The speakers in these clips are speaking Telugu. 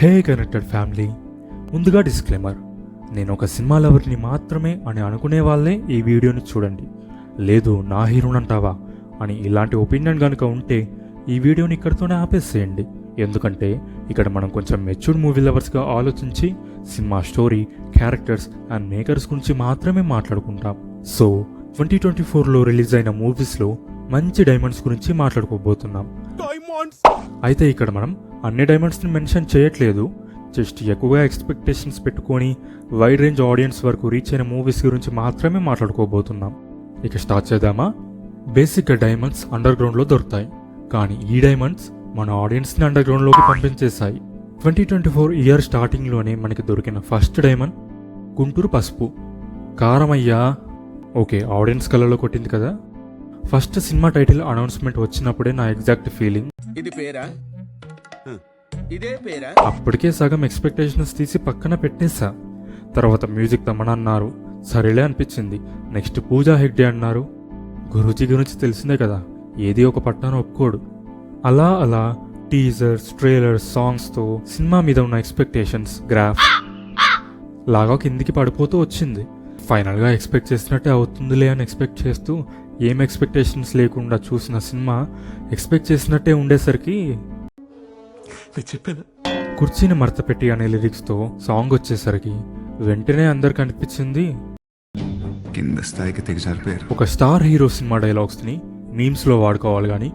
హే కనెక్టెడ్ ఫ్యామిలీ, ముందుగా డిస్క్లైమర్, నేను ఒక సినిమా లవర్ని మాత్రమే అని అనుకునే వాళ్ళే ఈ వీడియోని చూడండి. లేదు నా హీరోనంటావా అని ఇలాంటి ఒపీనియన్ కనుక ఉంటే ఈ వీడియోని ఇక్కడితోనే ఆపేసేయండి. ఎందుకంటే ఇక్కడ మనం కొంచెం మెచ్యూర్డ్ మూవీ లవర్స్గా ఆలోచించి cinema story, characters and makers గురించి మాత్రమే మాట్లాడుకుంటాం. సో 2024లో రిలీజ్ అయిన మూవీస్లో మంచి డైమండ్స్ గురించి మాట్లాడుకోబోతున్నాం. అయితే ఇక్కడ మనం అన్ని డైమండ్స్ని మెన్షన్ చేయట్లేదు, జస్ట్ ఎక్కువగా ఎక్స్పెక్టేషన్స్ పెట్టుకొని వైడ్ రేంజ్ ఆడియన్స్ వరకు రీచ్ అయిన మూవీస్ గురించి మాత్రమే మాట్లాడుకోబోతున్నాం. ఇక స్టార్ట్ చేద్దామా? బేసిక్గా డైమండ్స్ అండర్ గ్రౌండ్లో దొరుకుతాయి, కానీ ఈ డైమండ్స్ మన ఆడియన్స్ని అండర్ గ్రౌండ్లోకి పంపించేశాయి. 2024 ఇయర్ స్టార్టింగ్లోనే మనకి దొరికిన ఫస్ట్ డైమండ్ గుంటూరు పసుపు. కారమయ్యా, ఓకే ఆడియన్స్ కళ్ళలో కొట్టింది కదా. ఫస్ట్ సినిమా టైటిల్ అనౌన్స్మెంట్ వచ్చినప్పుడే నా ఎగ్జాక్ట్ ఫీలింగ్ ఇది పేరా, ఇదే పేరా. అప్పటికే సగం ఎక్స్పెక్టేషన్స్ తీసి పక్కన పెట్టేశా. తర్వాత మ్యూజిక్ తమన అన్నారు, సరేలే అనిపించింది. నెక్స్ట్ పూజా హెగ్డే అన్నారు. గురూజీ గురించి తెలిసిందే కదా, ఏది ఒక పట్టాను ఒప్పుకోడు. అలా అలా టీజర్స్, ట్రైలర్స్, సాంగ్స్తో సినిమా మీద ఉన్న ఎక్స్పెక్టేషన్స్ గ్రాఫ్ లాగా కిందికి పడిపోతూ వచ్చింది. ఫైనల్గా ఎక్స్పెక్ట్ చేసినట్టే అవుతుందిలే అని ఎక్స్పెక్ట్ చేస్తూ ఏం ఎక్స్పెక్టేషన్స్ లేకుండా చూసిన సినిమా ఎక్స్పెక్ట్ చేసినట్టే ఉండేసరికి కుర్చీని మడతపెట్టి అనే లిరిక్స్తో సాంగ్ వచ్చేసరికి వెంటనే అందరికి అనిపించింది కింద స్థాయికి తెగజారిపోయారు. ఒక స్టార్ హీరో సినిమా డైలాగ్స్ని మీమ్స్లో వాడుకోవాలి, కానీ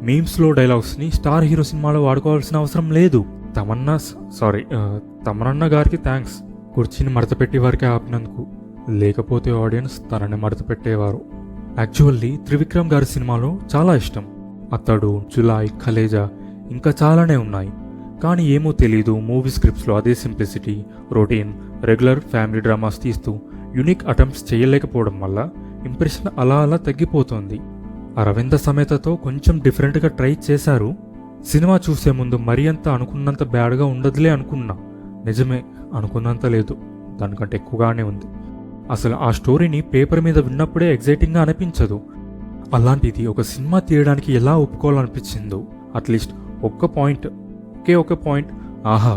మీమ్స్లో డైలాగ్స్ని స్టార్ హీరో సినిమాలో వాడుకోవాల్సిన అవసరం లేదు. తమన్నా గారికి థ్యాంక్స్, కుర్చీని మడతపెట్టి వారికి ఆపినందుకు. లేకపోతే ఆడియన్స్ తనని మడతపెట్టేవారు. యాక్చువల్లీ త్రివిక్రమ్ గారి సినిమాలో చాలా ఇష్టం. అతడు, జులాయ్, ఖలేజా ఇంకా చాలానే ఉన్నాయి. కానీ ఏమో తెలీదు, మూవీ స్క్రిప్ట్స్లో అదే simplicity, routine, regular family dramas తీస్తూ యూనిక్ అటెంప్ట్స్ చేయలేకపోవడం వల్ల ఇంప్రెషన్ అలా అలా తగ్గిపోతుంది. అరవింద సమేతతో కొంచెం డిఫరెంట్గా ట్రై చేశారు. సినిమా చూసే ముందు మరీ అంత అనుకున్నంత బ్యాడ్గా ఉండదులే అనుకున్నా. నిజమే, అనుకున్నంత లేదు, దానికంటే ఎక్కువగానే ఉంది. అసలు ఆ స్టోరీని పేపర్ మీద విన్నప్పుడే ఎగ్జైటింగ్గా అనిపించదు. అలాంటిది ఒక సినిమా తీయడానికి ఎలా ఒప్పుకోవాలనిపించిందో. అట్లీస్ట్ ఒక్క పాయింట్ ఆహా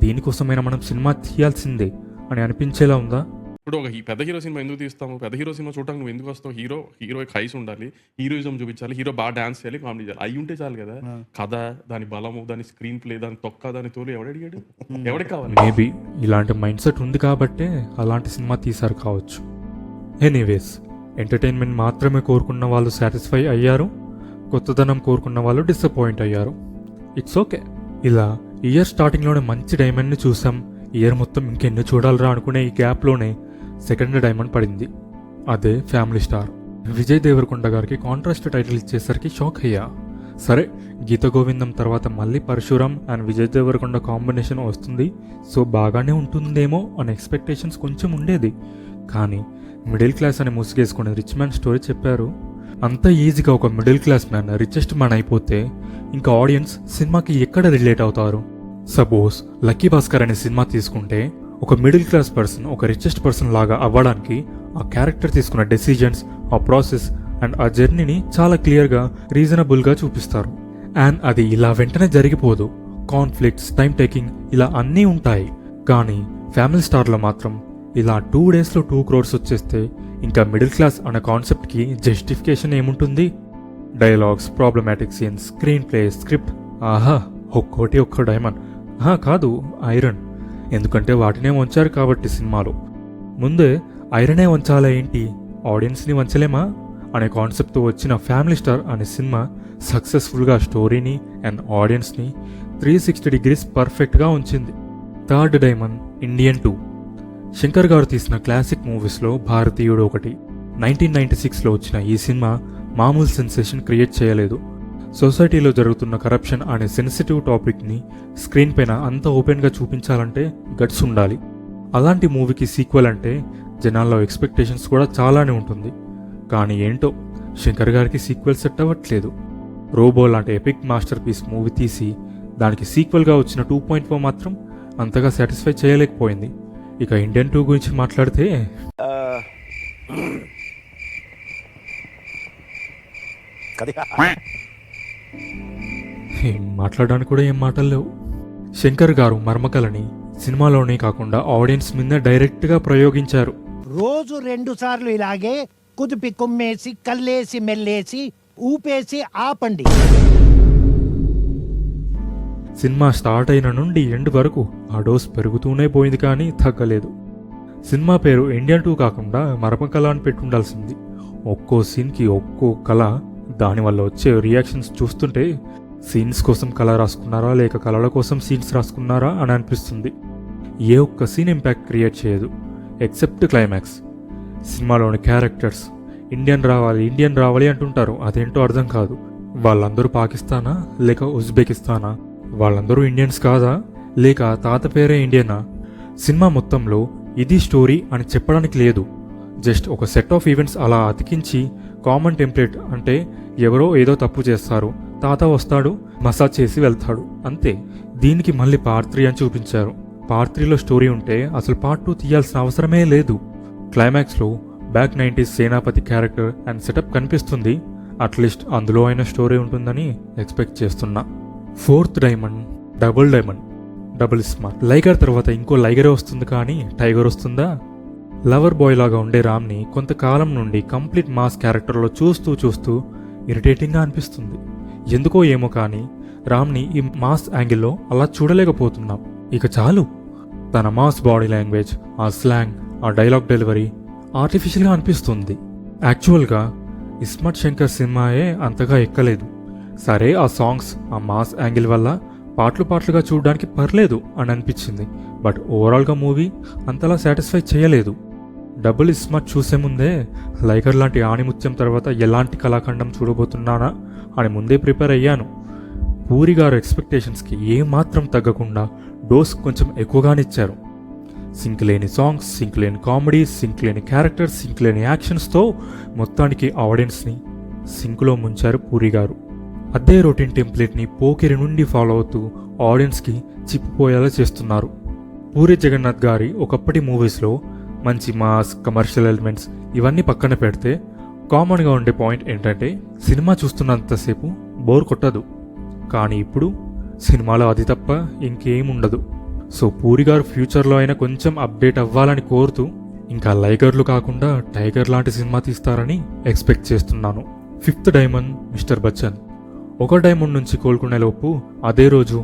దీనికోసమైనా మనం సినిమా తీయాల్సిందే అని అనిపించేలా ఉందా? ఇప్పుడు ఒక పెద్ద హీరో సినిమా ఎందుకు తీస్తాము? పెద్ద హీరో సినిమా చూడటానికి నువ్వు ఎందుకు వస్తావు? హీరో హైస్ ఉండాలి, హీరోయిజం చూపించాలి, హీరో బాగా డాన్స్ చేయాలి, కామెడీ చేయాలి, అవి ఉంటే చాలు కదా. కథ, దాని బలము, దాని స్క్రీన్ ప్లే, దాని తొక్క, దాని తోలు ఎవడడిగాడు? ఎవరికి కావాలి? మేబీ ఇలాంటి మైండ్ సెట్ ఉంది కాబట్టే అలాంటి సినిమా తీశారు కావచ్చు. ఎనీవేస్, ఎంటర్టైన్మెంట్ మాత్రమే కోరుకున్న వాళ్ళు సాటిస్ఫై అయ్యారు, కొత్తదనం కోరుకున్న వాళ్ళు డిసప్పాయింట్ అయ్యారు. It's okay. ఇలా ఇయర్ స్టార్టింగ్లోనే మంచి డైమండ్ని చూసాం. ఇయర్ మొత్తం ఇంకెన్ని చూడాలరా అనుకునే ఈ గ్యాప్లోనే సెకండ్ డైమండ్ పడింది. అదే ఫ్యామిలీ స్టార్. విజయ్ దేవరకొండ గారికి కాంట్రాస్ట్ టైటిల్ ఇచ్చేసరికి షాక్ అయ్యా. సరే, గీత గోవిందం తర్వాత మళ్ళీ పరశురామ్ అండ్ విజయ్ దేవరకొండ కాంబినేషన్ వస్తుంది, సో బాగానే ఉంటుందేమో అనే ఎక్స్పెక్టేషన్స్ కొంచెం ఉండేది. కానీ మిడిల్ క్లాస్ అని ముసుగేసుకునే రిచ్ మ్యాన్ స్టోరీ చెప్పారు. అంత ఈజీగా ఒక middle class man richest man అయిపోతే ఇంకా ఆడియన్స్ సినిమాకి ఎక్కడ రిలేట్ అవుతారు? సపోజ్ లక్కీ భాస్కర్ అనే సినిమా తీసుకుంటే ఒక మిడిల్ క్లాస్ పర్సన్ ఒక రిచెస్ట్ పర్సన్ లాగా అవ్వడానికి ఆ క్యారెక్టర్ తీసుకున్న డెసిజన్స్, ఆ ప్రాసెస్ అండ్ ఆ జర్నీని చాలా క్లియర్గా, రీజనబుల్గా చూపిస్తారు. అండ్ అది ఇలా వెంటనే జరిగిపోదు. కాన్ఫ్లిక్ట్స్, టైం టేకింగ్ ఇలా అన్నీ ఉంటాయి. కానీ ఫ్యామిలీ స్టార్లో మాత్రం ఇలా 2 daysలో 2 crores వచ్చేస్తే ఇంకా మిడిల్ క్లాస్ అనే కాన్సెప్ట్కి జస్టిఫికేషన్ ఏముంటుంది? Dialogues, problematic scenes, screen play, script, ఆహా ఒక్క డైమండ్. కాదు, ఐరన్. ఎందుకంటే వాటినే వంచారు కాబట్టి సినిమాలో. ముందే ఐరనే వంచాలా ఏంటి, ఆడియన్స్ని వంచలేమా అనే కాన్సెప్ట్తో వచ్చిన ఫ్యామిలీ స్టార్ అనే సినిమా సక్సెస్ఫుల్గా స్టోరీని అండ్ ఆడియన్స్ని 360 degrees పర్ఫెక్ట్గా ఉంచింది. Third diamond Indian 2. శంకర్ గారు తీసిన క్లాసిక్ మూవీస్లో భారతీయుడు ఒకటి. 1996లో వచ్చిన ఈ సినిమా మామూలు సెన్సేషన్ క్రియేట్ చేయలేదు. సొసైటీలో జరుగుతున్న కరప్షన్ అనే సెన్సిటివ్ టాపిక్ని స్క్రీన్ పైన అంత ఓపెన్గా చూపించాలంటే గట్స్ ఉండాలి. అలాంటి మూవీకి సీక్వెల్ అంటే జనాల్లో ఎక్స్పెక్టేషన్స్ కూడా చాలానే ఉంటుంది. కానీ ఏంటో శంకర్ గారికి సీక్వెల్ సెట్ అవ్వట్లేదు. రోబో లాంటి ఎపిక్ మాస్టర్ పీస్ మూవీ తీసి దానికి సీక్వెల్గా వచ్చిన 2.4 మాత్రం అంతగా సాటిస్ఫై చేయలేకపోయింది. ఇక ఇండియన్ 2 గురించి మాట్లాడితే మాట్లాడడానికి కూడా ఏం మాటలు లేవు. శంకర్ గారు మర్మకలని సినిమాలోనే కాకుండా ఆడియన్స్ మీద డైరెక్ట్గా ప్రయోగించారు. రోజు 2 సార్లు ఇలాగే కుదిపి కుమ్మేసి కల్లేసి మెల్లేసి ఊపేసి ఆపండి. సినిమా స్టార్ట్ అయిన నుండి ఎండ్ వరకు ఆ డోస్ పెరుగుతూనే పోయింది కానీ తగ్గలేదు. సినిమా పేరు ఇండియన్ 2 కాకుండా మరమకళ అని పెట్టుండాల్సింది. ఒక్కో సీన్కి ఒక్కో కళ, దానివల్ల వచ్చే రియాక్షన్స్ చూస్తుంటే సీన్స్ కోసం కళ రాసుకున్నారా లేక కళల కోసం సీన్స్ రాసుకున్నారా అని అనిపిస్తుంది. ఏ ఒక్క సీన్ ఇంపాక్ట్ క్రియేట్ చేయదు ఎక్సెప్ట్ క్లైమాక్స్. సినిమాలోని క్యారెక్టర్స్ ఇండియన్ రావాలి అంటుంటారు. అదేంటో అర్థం కాదు. వాళ్ళందరూ పాకిస్తానా లేక ఉజ్బెకిస్తానా? వాళ్ళందరూ ఇండియన్స్ కాదా లేక తాత పేరే ఇండియనా? సినిమా మొత్తంలో ఇది స్టోరీ అని చెప్పడానికి లేదు. జస్ట్ ఒక సెట్ ఆఫ్ ఈవెంట్స్ అలా అతికించి కామన్ టెంప్లెట్, అంటే ఎవరో ఏదో తప్పు చేస్తారు, తాత వస్తాడు మసాజ్ చేసి వెళ్తాడు అంతే. దీనికి మళ్ళీ పార్ట్ 3 అని చూపించారు. పార్ట్ 3లో స్టోరీ ఉంటే అసలు పార్ట్ 2 తీయాల్సిన అవసరమే లేదు. క్లైమాక్స్లో back 90s Senapathi character and setup కనిపిస్తుంది. అట్లీస్ట్ అందులో అయిన స్టోరీ ఉంటుందని ఎక్స్పెక్ట్ చేస్తున్నా. 4th diamond double smart. లైగర్ తర్వాత ఇంకో లైగరే వస్తుంది కానీ టైగర్ వస్తుందా? లవర్ బాయ్ లాగా ఉండే రామ్ని కొంతకాలం నుండి కంప్లీట్ మాస్ క్యారెక్టర్లో చూస్తూ ఇరిటేటింగ్గా అనిపిస్తుంది. ఎందుకో ఏమో కానీ రామ్ని ఈ మాస్ యాంగిల్లో అలా చూడలేకపోతున్నాం. ఇక చాలు. తన మాస్ బాడీ లాంగ్వేజ్, ఆ స్లాంగ్, ఆ డైలాగ్ డెలివరీ ఆర్టిఫిషియల్గా అనిపిస్తుంది. యాక్చువల్గా ఇస్మార్ట్ శంకర్ సినిమాయే అంతగా ఎక్కలేదు. సరే, ఆ సాంగ్స్, ఆ మాస్ యాంగిల్ వల్ల పాటలుగా చూడడానికి పర్లేదు అని అనిపించింది. బట్ ఓవరాల్గా మూవీ అంతలా సాటిస్ఫై చేయలేదు. డబుల్ ఇస్మార్ట్ చూసే ముందే లైగర్ లాంటి ఆణిముత్యం తర్వాత ఎలాంటి కళాఖండం చూడబోతున్నానా అని ముందే ప్రిపేర్ అయ్యాను. పూరి గారు ఎక్స్పెక్టేషన్స్కి ఏమాత్రం తగ్గకుండా డోస్ కొంచెం ఎక్కువగానిచ్చారు. సింక్ లేని సాంగ్స్, సింక్ లేని కామెడీ, సింక్ లేని క్యారెక్టర్స్, సింక్ లేని యాక్షన్స్తో మొత్తానికి ఆడియన్స్ని సింక్లో ముంచారు పూరి గారు. అదే రొటీన్ టెంప్లెట్ని పోకిరి నుండి ఫాలో అవుతూ ఆడియన్స్కి చిప్పిపోయేలా చేస్తున్నారు. పూరి జగన్నాథ్ గారి ఒకప్పటి మూవీస్లో మంచి మాస్, కమర్షియల్ ఎలిమెంట్స్ ఇవన్నీ పక్కన పెడితే కామన్గా ఉండే పాయింట్ ఏంటంటే సినిమా చూస్తున్నంతసేపు బోర్ కొట్టదు. కానీ ఇప్పుడు సినిమాలో అది తప్ప ఇంకేం ఉండదు. సో పూరి గారు ఫ్యూచర్లో అయినా కొంచెం అప్డేట్ అవ్వాలని కోరుతూ ఇంకా లైగర్లు కాకుండా టైగర్ లాంటి సినిమా తీస్తారని ఎక్స్పెక్ట్ చేస్తున్నాను. 5th diamond mister Bachchan. ఒక డైమండ్ నుంచి కోలుకునే లోపు అదే రోజు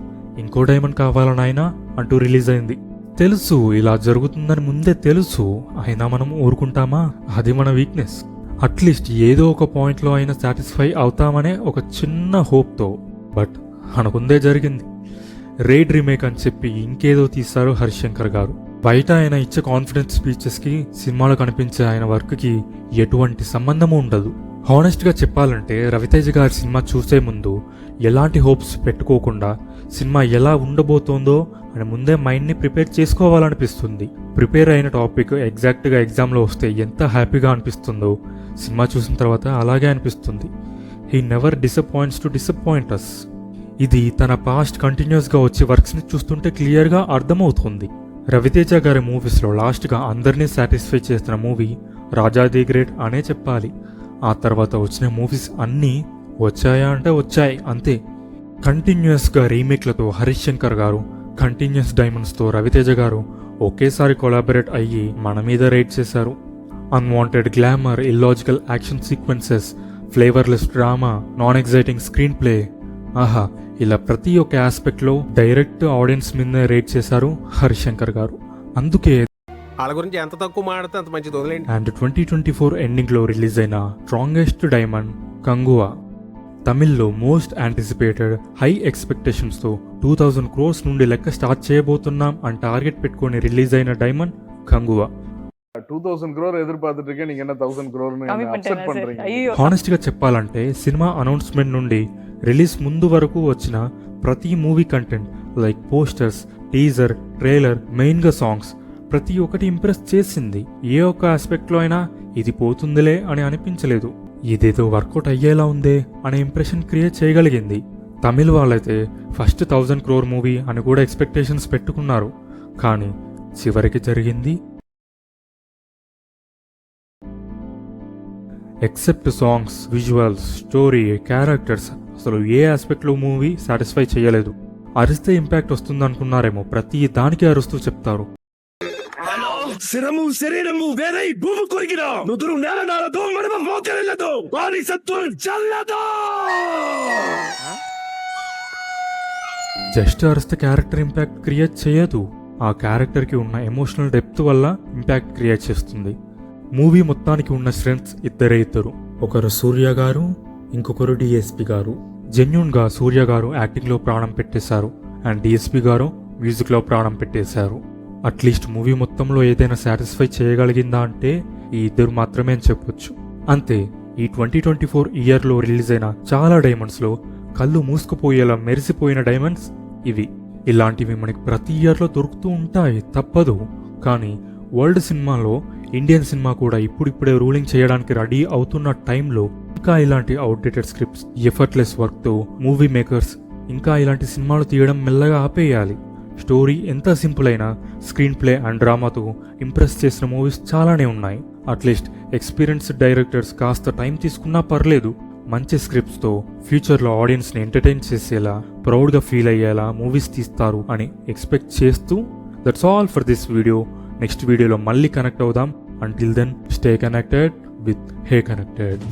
ఇంకో డైమండ్ కావాలనాయనా అంటూ రిలీజ్ అయింది. తెలుసు ఇలా జరుగుతుందని ముందే తెలుసు, అయినా మనం ఊరుకుంటామా? అది మన వీక్నెస్. అట్లీస్ట్ ఏదో ఒక పాయింట్లో అయినా సాటిస్ఫై అవుతామనే ఒక చిన్న హోప్తో. బట్ అనుకుందే జరిగింది. రేడ్ రీమేక్ అని చెప్పి ఇంకేదో తీశారు హరిశంకర్ గారు. బయట ఆయన ఇచ్చే కాన్ఫిడెన్స్ స్పీచెస్కి సినిమాలో కనిపించే ఆయన వర్క్కి ఎటువంటి సంబంధము ఉండదు. హానెస్ట్గా చెప్పాలంటే రవితేజ గారి సినిమా చూసే ముందు ఎలాంటి హోప్స్ పెట్టుకోకుండా సినిమా ఎలా ఉండబోతోందో అని ముందే మైండ్ని ప్రిపేర్ చేసుకోవాలనిపిస్తుంది. ప్రిపేర్ అయిన టాపిక్ ఎగ్జాక్ట్గా ఎగ్జామ్లో వస్తే ఎంత హ్యాపీగా అనిపిస్తుందో సినిమా చూసిన తర్వాత అలాగే అనిపిస్తుంది. He never disappoints to disappoint us. ఇది తన పాస్ట్ కంటిన్యూస్గా వచ్చే వర్క్స్ని చూస్తుంటే క్లియర్గా అర్థమవుతుంది. రవితేజ గారి మూవీస్లో లాస్ట్గా అందరినీ సాటిస్ఫై చేస్తున్న మూవీ రాజా ది గ్రేట్ అనే చెప్పాలి. ఆ తర్వాత వచ్చిన మూవీస్ అన్నీ వచ్చాయా అంటే వచ్చాయి అంతే. కంటిన్యూస్గా రీమేక్లతో హరిశంకర్ గారు, కంటిన్యూస్ డైమండ్స్తో రవితేజ గారు ఒకేసారి కొలాబరేట్ అయ్యి మన మీద రైట్ చేశారు. Unwanted glamour, illogical action sequences, flavourless drama, non exciting screen play, ఆహా, ఇలా ప్రతి ఒక్క ఆస్పెక్ట్లో డైరెక్ట్ ఆడియన్స్ మీద రేట్ చేశారు హరిశంకర్ గారు. అందుకే వాళ్ళ గురించి ఎంత తక్కువ మాడితే అంత మంచిది, వదిలేండి. అండ్ 2024 ఎండింగ్లో రిలీజ్ అయిన స్ట్రాంగెస్ట్ డైమండ్ కంగువా, తమిళ్లో మోస్ట్ యాంటిసిపేటెడ్ హై ఎక్స్పెక్టేషన్స్తో 2000 crores నుండి లెక్క స్టార్ట్ చేయబోతున్నాం అని టార్గెట్ పెట్టుకొని రిలీజ్ అయిన డైమండ్ కంగువా. 2000 crore ఎదుర్పార్த்துட்டு இருக்கேன், நீங்க என்ன 1000 crore అప్సెట్ பண்றீங்க? హానెస్ట్గా చెప్పాలంటే సినిమా అనౌన్స్మెంట్ నుండి రిలీజ్ ముందు వరకు వచ్చిన ప్రతి movie content like posters, teaser, trailer, మెయిన్గా సాంగ్స్ ప్రతి ఒక్కటి ఇంప్రెస్ చేసింది. ఏ ఒక్క ఆస్పెక్ట్లో అయినా ఇది పోతుందిలే అని అనిపించలేదు. ఇదేదో వర్కౌట్ అయ్యేలా ఉందే అనే ఇంప్రెషన్ క్రియేట్ చేయగలిగింది. తమిళ వాళ్ళైతే ఫస్ట్ 1000 crore మూవీ అని కూడా ఎక్స్పెక్టేషన్స్ పెట్టుకున్నారు. కానీ చివరికి జరిగింది except songs, visuals, story, characters అసలు ఏ ఆస్పెక్ట్లో మూవీ సాటిస్ఫై చేయలేదు. అరిస్తే ఇంపాక్ట్ వస్తుంది అనుకున్నారేమో, ప్రతి దానికి అరుస్తూ చెప్తారు. శిరము శరీరము వేరై భూమి కొరిగిన నుదురు నేల నాలతో మడమ మోకరిల్లదు వారి సత్తులు చల్లదు. జస్ట్ అరిస్తే క్యారెక్టర్ ఇంపాక్ట్ క్రియేట్ చేయదు, ఆ క్యారెక్టర్కి ఉన్న ఎమోషనల్ డెప్త్ వల్ల ఇంపాక్ట్ క్రియేట్ చేస్తుంది. మూవీ మొత్తానికి ఉన్న స్ట్రెంగ్త్స్ ఇద్దరు, ఒకరు సూర్య గారు, ఇంకొకరు డిఎస్పి గారు. జెన్యూన్గా సూర్య గారు యాక్టింగ్లో ప్రాణం పెట్టేశారు అండ్ డిఎస్పి గారు మ్యూజిక్లో ప్రాణం పెట్టేశారు. అట్లీస్ట్ మూవీ మొత్తంలో ఏదైనా సాటిస్ఫై చేయగలిగిందా అంటే ఈ ఇద్దరు మాత్రమే అని చెప్పొచ్చు. అంతే, ఈ 2024 ఇయర్లో రిలీజ్ అయిన చాలా డైమండ్స్లో కళ్ళు మూసుకుపోయేలా మెరిసిపోయిన డైమండ్స్ ఇవి. ఇలాంటివి మనకి ప్రతి ఇయర్లో దొరుకుతూ ఉంటాయి, తప్పదు. కానీ వరల్డ్ సినిమాలో ఇండియన్ సినిమా కూడా ఇప్పుడిప్పుడే రూలింగ్ చేయడానికి రెడీ అవుతున్న టైంలో ఇంకా ఇలాంటి అవుట్డేటెడ్ స్క్రిప్ట్స్, ఎఫర్ట్లెస్ వర్క్తో మూవీ మేకర్స్ ఇంకా ఇలాంటి సినిమాలు తీయడం మెల్లగా ఆపేయాలి. స్టోరీ ఎంత సింపుల్ అయినా స్క్రీన్ ప్లే అండ్ డ్రామాతో ఇంప్రెస్ చేసిన మూవీస్ చాలానే ఉన్నాయి. అట్లీస్ట్ ఎక్స్పీరియన్స్డ్ డైరెక్టర్స్ కాస్త టైం తీసుకున్నా పర్లేదు, మంచి స్క్రిప్ట్స్తో ఫ్యూచర్లో ఆడియన్స్ని ఎంటర్టైన్ చేసేలా, ప్రౌడ్గా ఫీల్ అయ్యేలా మూవీస్ తీస్తారు అని ఎక్స్పెక్ట్ చేస్తూ that's all for this video. నెక్స్ట్ వీడియోలో మళ్ళీ కనెక్ట్ అవుదాం. Until then stay connected with hey connected.